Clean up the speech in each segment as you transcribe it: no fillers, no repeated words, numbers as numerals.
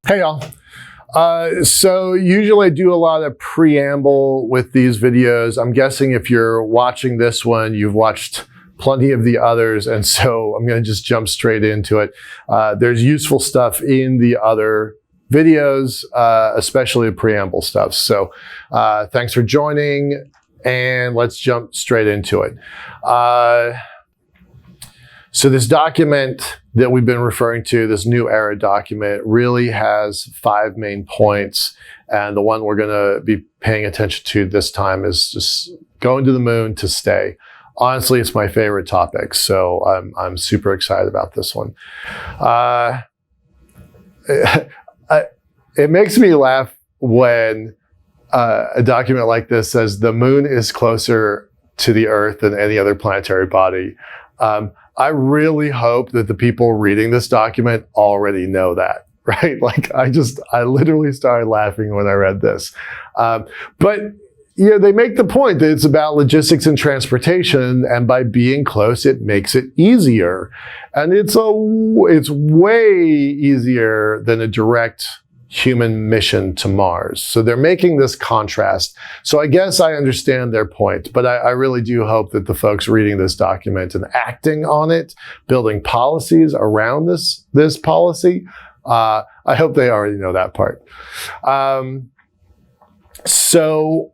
Hey y'all. So usually I do a lot of preamble with these videos. I'm guessing if you're watching this one, you've watched plenty of the others, and so I'm going to just jump straight into it. There's useful stuff in the other videos, especially the preamble stuff. So thanks for joining, and let's jump straight into it. So this document that we've been referring to, this New Era document, really has 5 main points. And the one we're going to be paying attention to this time is just going to the moon to stay. Honestly, it's my favorite topic, so I'm super excited about this one. It makes me laugh when a document like this says the moon is closer to the Earth than any other planetary body. I really hope that the people reading this document already know that, right? Like I literally started laughing when I read this. But yeah, they make the point that it's about logistics and transportation, and by being close, it makes it easier. And it's way easier than a direct human mission to Mars. So they're making this contrast. So I guess I understand their point, but I really do hope that the folks reading this document and acting on it, building policies around this policy, I hope they already know that part. So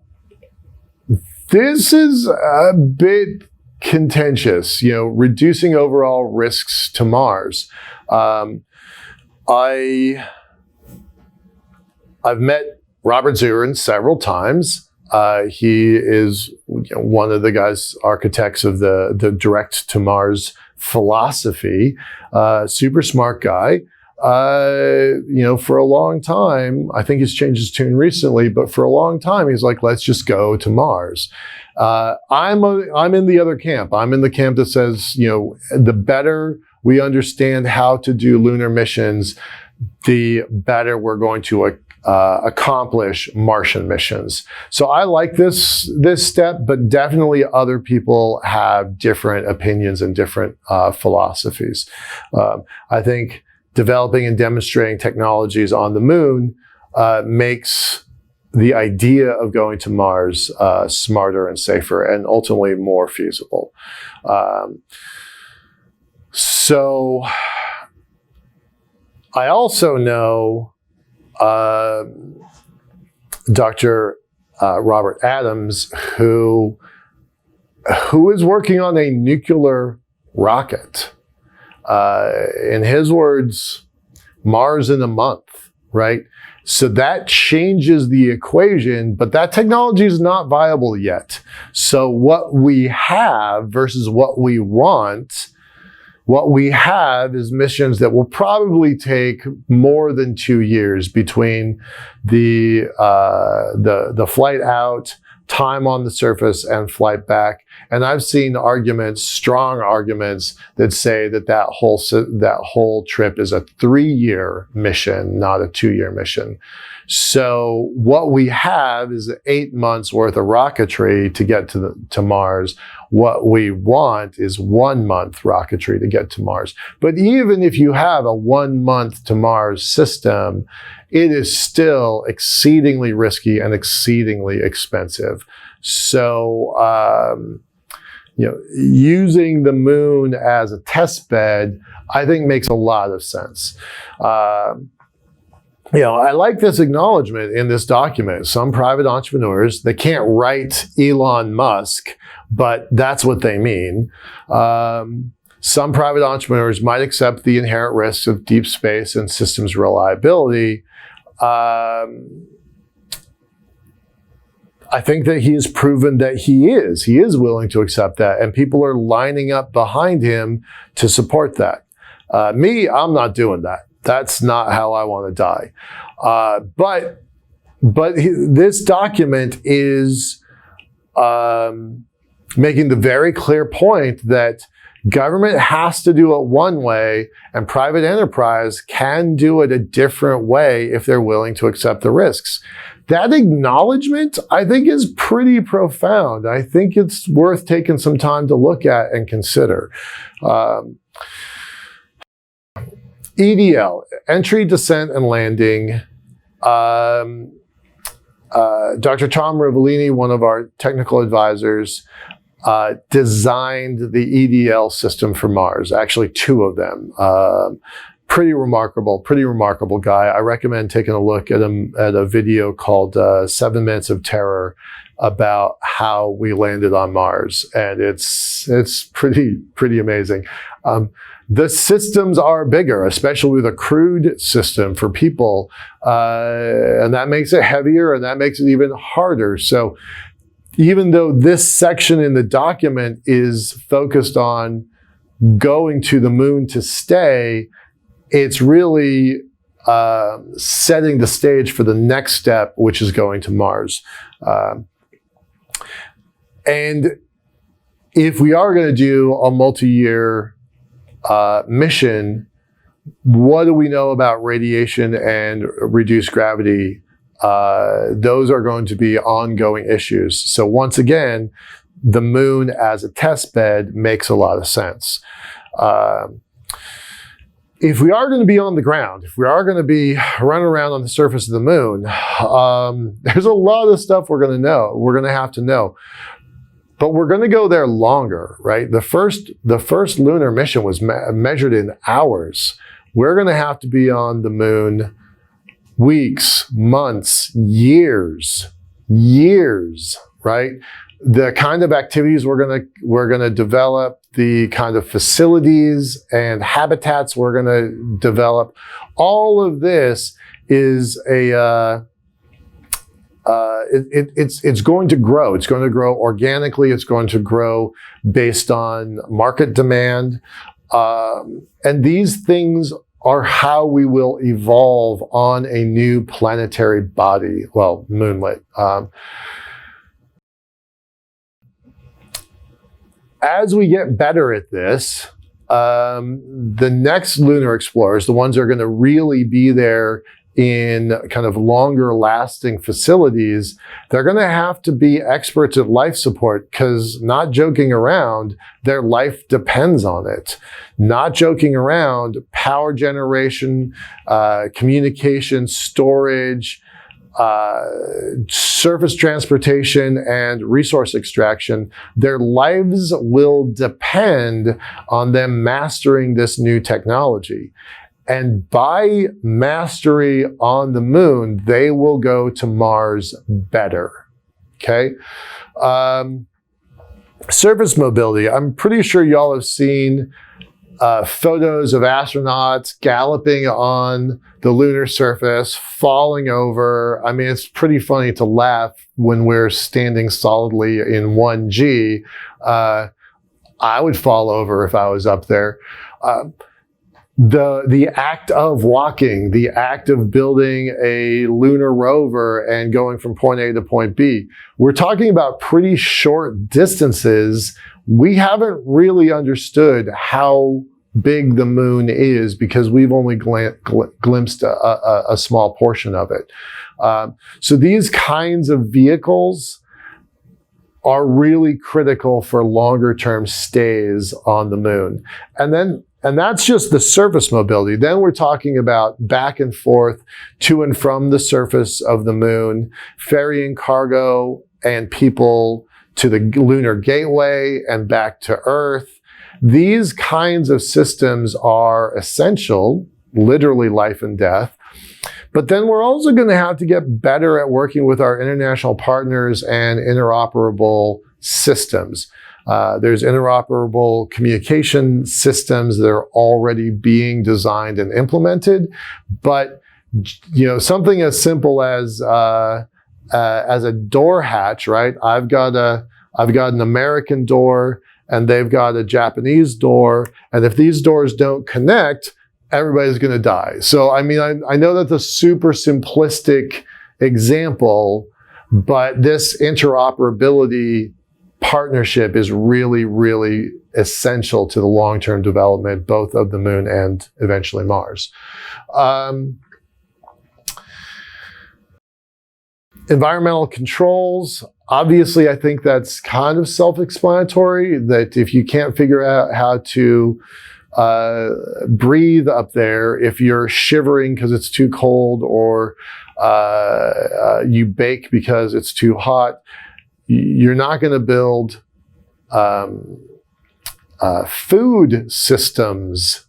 this is a bit contentious, reducing overall risks to Mars. I've met Robert Zurich several times. He is one of the guys, architects of the direct to Mars philosophy. Super smart guy. For a long time, I think he's changed his tune recently, but for a long time, he's like, let's just go to Mars. I'm in the other camp. I'm in the camp that says, the better we understand how to do lunar missions, the better we're going to accomplish Martian missions. So I like this step, but definitely other people have different opinions and different philosophies. I think developing and demonstrating technologies on the moon makes the idea of going to Mars smarter and safer and ultimately more feasible. So I also know Dr. Robert Adams, who is working on a nuclear rocket. In his words, Mars in a month, right? So that changes the equation, but that technology is not viable yet. So what we have versus what we want, what we have is missions that will probably take more than 2 years between the flight out, time on the surface, and flight back. And I've seen strong arguments that say that whole trip is a 3-year mission, not a 2-year mission. So what we have is 8 months worth of rocketry to get to Mars. What we want is 1 month rocketry to get to Mars. But even if you have a 1 month to Mars system, it is still exceedingly risky and exceedingly expensive. So, using the moon as a test bed, I think makes a lot of sense. I like this acknowledgement in this document. Some private entrepreneurs, they can't write Elon Musk, but that's what they mean. Some private entrepreneurs might accept the inherent risks of deep space and systems reliability. I think that he has proven that he is willing to accept that, and people are lining up behind him to support that. Me, I'm not doing that. That's not how I want to die. But this document is making the very clear point that government has to do it one way, and private enterprise can do it a different way if they're willing to accept the risks. That acknowledgement, I think, is pretty profound. I think it's worth taking some time to look at and consider. EDL, entry, descent, and landing. Dr. Tom Rivellini, one of our technical advisors, designed the EDL system for Mars, actually 2 of them. Pretty remarkable guy. I recommend taking a look at him at a video called 7 Minutes of Terror about how we landed on Mars. And it's pretty amazing. The systems are bigger, especially the crewed system for people. And that makes it heavier and that makes it even harder. So even though this section in the document is focused on going to the moon to stay, it's really setting the stage for the next step, which is going to Mars. And if we are going to do a multi-year mission, what do we know about radiation and reduced gravity? Those are going to be ongoing issues. So once again, the moon as a test bed makes a lot of sense. If we are going to be on the ground, if we are going to be running around on the surface of the moon, there's a lot of stuff we're going to have to know. But we're going to go there longer, right? The first lunar mission was measured in hours. We're going to have to be on the moon weeks, months, years, right? The kind of activities we're going to develop, the kind of facilities and habitats we're going to develop, all of this is it's going to grow. It's going to grow organically. It's going to grow based on market demand. And these things are how we will evolve on a new planetary body, well, moonlit. As we get better at this, the next lunar explorers, the ones that are going to really be there in kind of longer lasting facilities, they're going to have to be experts at life support, because not joking around, their life depends on it. Not joking around, power generation, communication, storage, surface transportation, and resource extraction, their lives will depend on them mastering this new technology. And by mastery on the moon, they will go to Mars better, okay? Surface mobility. I'm pretty sure y'all have seen photos of astronauts galloping on the lunar surface, falling over. I mean, it's pretty funny to laugh when we're standing solidly in 1G. I would fall over if I was up there. The act of walking, the act of building a lunar rover and going from point A to point B. We're talking about pretty short distances. We haven't really understood how big the moon is because we've only glimpsed a small portion of it. So these kinds of vehicles are really critical for longer term stays on the moon. And that's just the surface mobility. Then we're talking about back and forth to and from the surface of the moon, ferrying cargo and people to the lunar gateway and back to Earth. These kinds of systems are essential, literally life and death. But then we're also going to have to get better at working with our international partners and interoperable systems. There's interoperable communication systems that are already being designed and implemented, but something as simple as a door hatch, right? I've got an American door and they've got a Japanese door, and if these doors don't connect, everybody's going to die. So I mean, I know that's a super simplistic example, but this interoperability partnership is really, really essential to the long-term development, both of the moon and eventually Mars. Environmental controls. Obviously, I think that's kind of self-explanatory, that if you can't figure out how to breathe up there, if you're shivering because it's too cold, or you bake because it's too hot, you're not going to build food systems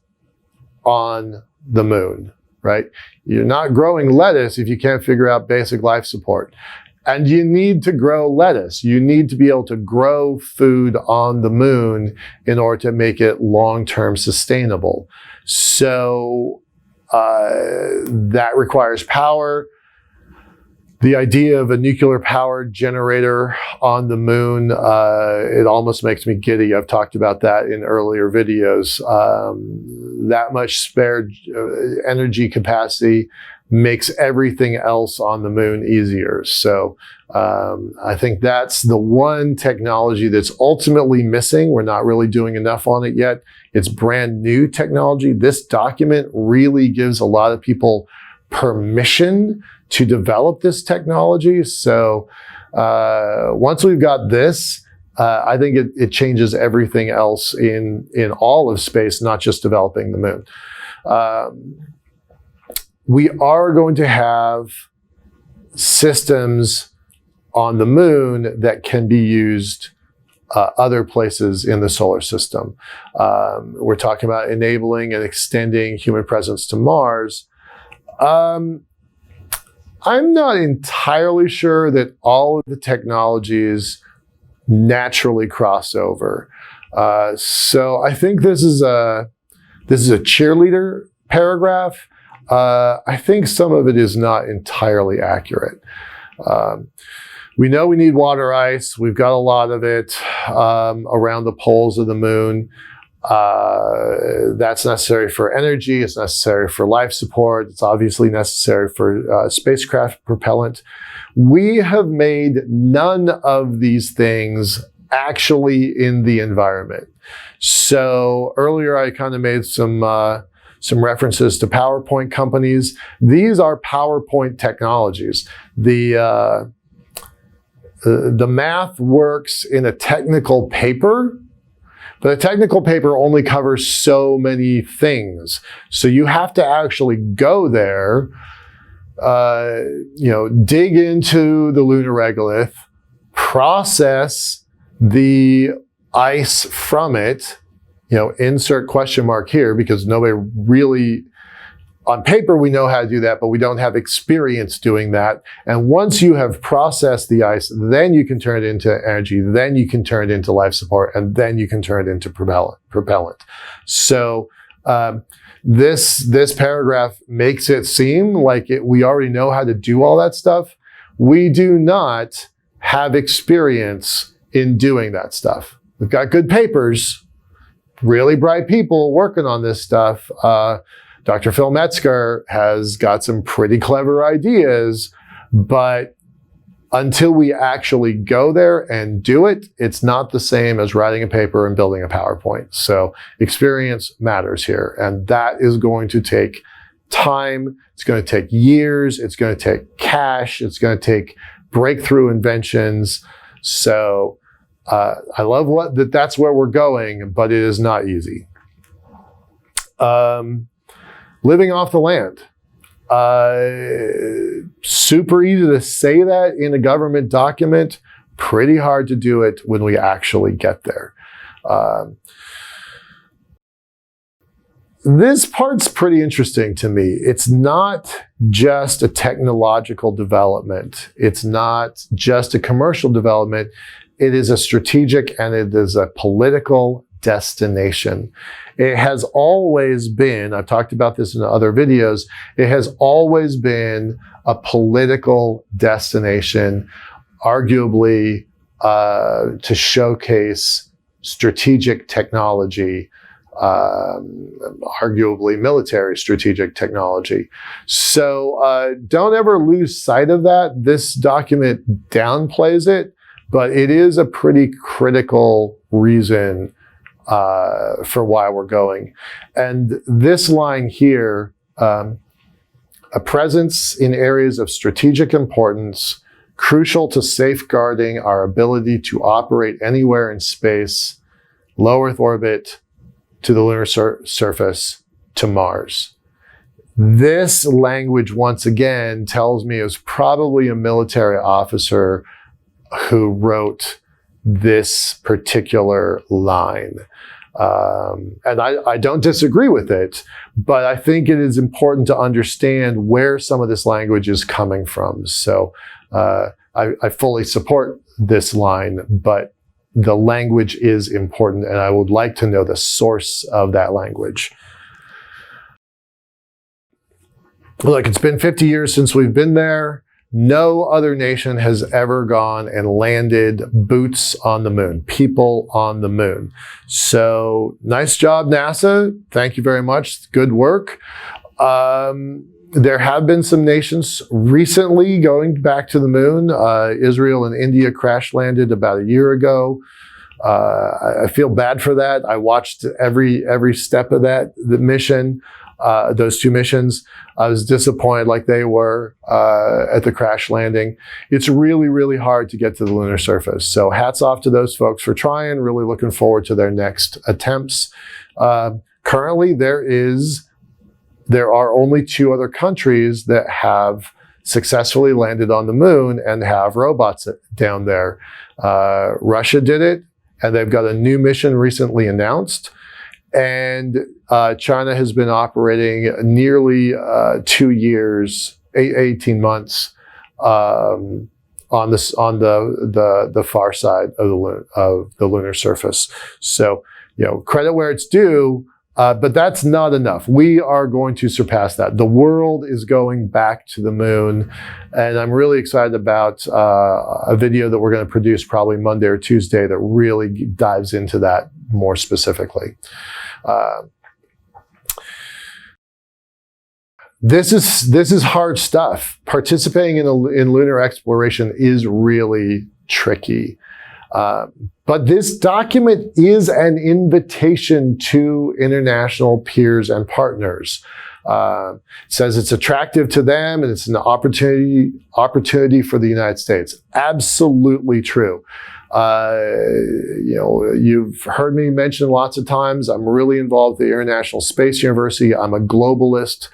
on the moon, right? You're not growing lettuce if you can't figure out basic life support. And you need to grow lettuce. You need to be able to grow food on the moon in order to make it long-term sustainable. So that requires power. The idea of a nuclear-powered generator on the moon, it almost makes me giddy. I've talked about that in earlier videos. That much spare energy capacity makes everything else on the moon easier. So I think that's the one technology that's ultimately missing. We're not really doing enough on it yet. It's brand new technology. This document really gives a lot of people permission to develop this technology. So once we've got this, I think it changes everything else in all of space, not just developing the moon. We are going to have systems on the moon that can be used other places in the solar system. We're talking about enabling and extending human presence to Mars. I'm not entirely sure that all of the technologies naturally cross over. So I think this is a cheerleader paragraph. I think some of it is not entirely accurate. We know we need water ice. We've got a lot of it around the poles of the moon. That's necessary for energy. It's necessary for life support. It's obviously necessary for spacecraft propellant. We have made none of these things actually in the environment. So earlier I kind of made some references to PowerPoint companies. These are PowerPoint technologies. The math works in a technical paper, but a technical paper only covers so many things. So you have to actually go there, dig into the lunar regolith, process the ice from it, insert question mark here, because nobody really, on paper we know how to do that, but we don't have experience doing that. And once you have processed the ice, then you can turn it into energy, then you can turn it into life support, and then you can turn it into propellant. So this paragraph makes it seem like we already know how to do all that stuff. We do not have experience in doing that stuff. We've got good papers, really bright people working on this stuff. Dr. Phil Metzger has got some pretty clever ideas, but until we actually go there and do it, it's not the same as writing a paper and building a PowerPoint. So experience matters here, and that is going to take time. It's going to take years. It's going to take cash. It's going to take breakthrough inventions. So I love that's where we're going, but it is not easy. Living off the land. Super easy to say that in a government document, pretty hard to do it when we actually get there. This part's pretty interesting to me. It's not just a technological development. It's not just a commercial development. It is a strategic and it is a political destination. It has always been, I've talked about this in other videos, it has always been a political destination, arguably to showcase strategic technology, arguably military strategic technology. So don't ever lose sight of that. This document downplays it, but it is a pretty critical reason for why we're going. And this line here, a presence in areas of strategic importance, crucial to safeguarding our ability to operate anywhere in space, low Earth orbit, to the lunar surface to Mars. This language, once again, tells me it was probably a military officer who wrote this particular line. And I don't disagree with it, but I think it is important to understand where some of this language is coming from. So I fully support this line, but the language is important, and I would like to know the source of that language. Look, it's been 50 years since we've been there. No other nation has ever gone and landed boots on the moon, people on the moon. So nice job, NASA. Thank you very much. Good work. There have been some nations recently going back to the moon. Israel and India crash landed about a year ago. I feel bad for that. I watched every step of the mission. Those two missions. I was disappointed like they were at the crash landing. It's really, really hard to get to the lunar surface. So hats off to those folks for trying. Really looking forward to their next attempts. Currently, there are only 2 other countries that have successfully landed on the moon and have robots down there. Russia did it, and they've got a new mission recently announced. And China has been operating nearly 2 years, 18 months on the far side of the lunar surface. So, credit where it's due, but that's not enough. We are going to surpass that. The world is going back to the moon, and I'm really excited about a video that we're going to produce probably Monday or Tuesday that really dives into that more specifically. This is hard stuff. Participating in lunar exploration is really tricky. But this document is an invitation to international peers and partners. It says it's attractive to them and it's an opportunity for the United States. Absolutely true. You've heard me mention lots of times, I'm really involved with the International Space University. I'm a globalist,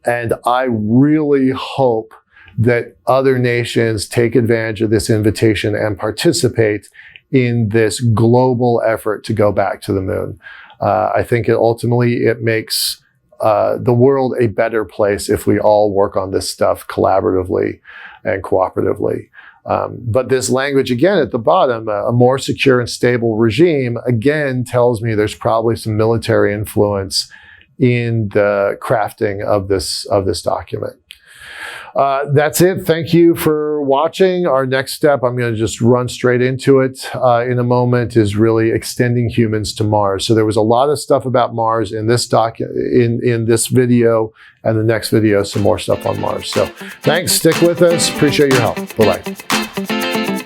and I really hope that other nations take advantage of this invitation and participate in this global effort to go back to the moon. I think it makes the world a better place if we all work on this stuff collaboratively and cooperatively. But this language, again, at the bottom, a more secure and stable regime, again, tells me there's probably some military influence in the crafting of this document. That's it. Thank you for watching. Our next step, I'm going to just run straight into it in a moment, is really extending humans to Mars. So there was a lot of stuff about Mars in this in this video, and the next video, some more stuff on Mars. So thanks. Stick with us. Appreciate your help. Bye-bye.